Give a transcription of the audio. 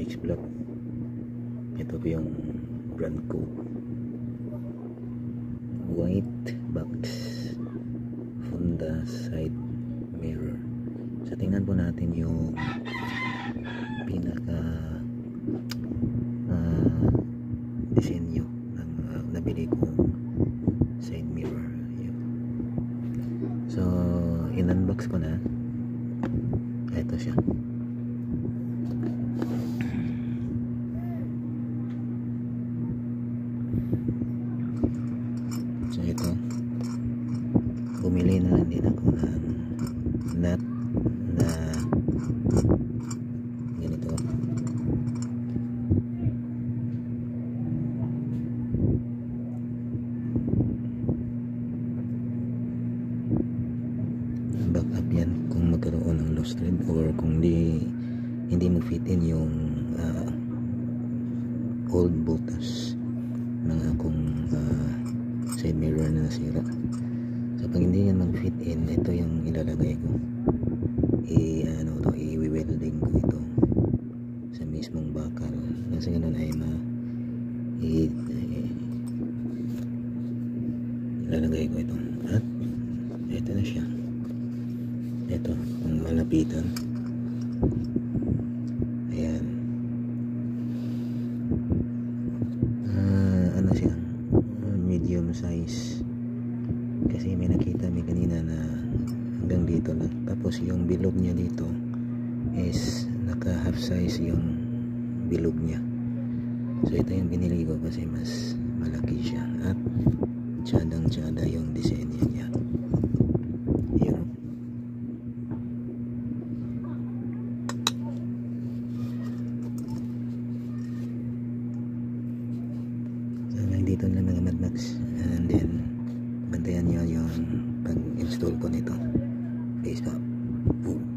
X-Block. Ito po yung brand ko, white box Honda side mirror. So tingnan po natin yung pinaka disenyo ng nabili kong side mirror. Yun. So in-unbox ko na. Ito siya. So ito, bumili na din ako ng nut na ganito. Back up yan kung magkaroon ng lost thread or kung hindi mo fit in yung old butas ng akong side mirror na nasira. So pag hindi yan mag-fit in, ito yung ilalagay ko. I-welding ko ito sa mismong bakal. Kasi ganun ay ilalagay ko ito. At ito na siya. Ito, kung malapitan. Ayan. Ano siya? Medium size. Kasi may nakita may kanina na hanggang dito lang. Tapos yung bilog niya dito is naka half size yung bilog niya. So ito yung binili ko kasi mas malaki siya. At tsadang-tsada yung disenyo niya. Yun. So dito lang mga Madmax. And then bantayan nyo yung pag-install ko nito. Peace out. Boom.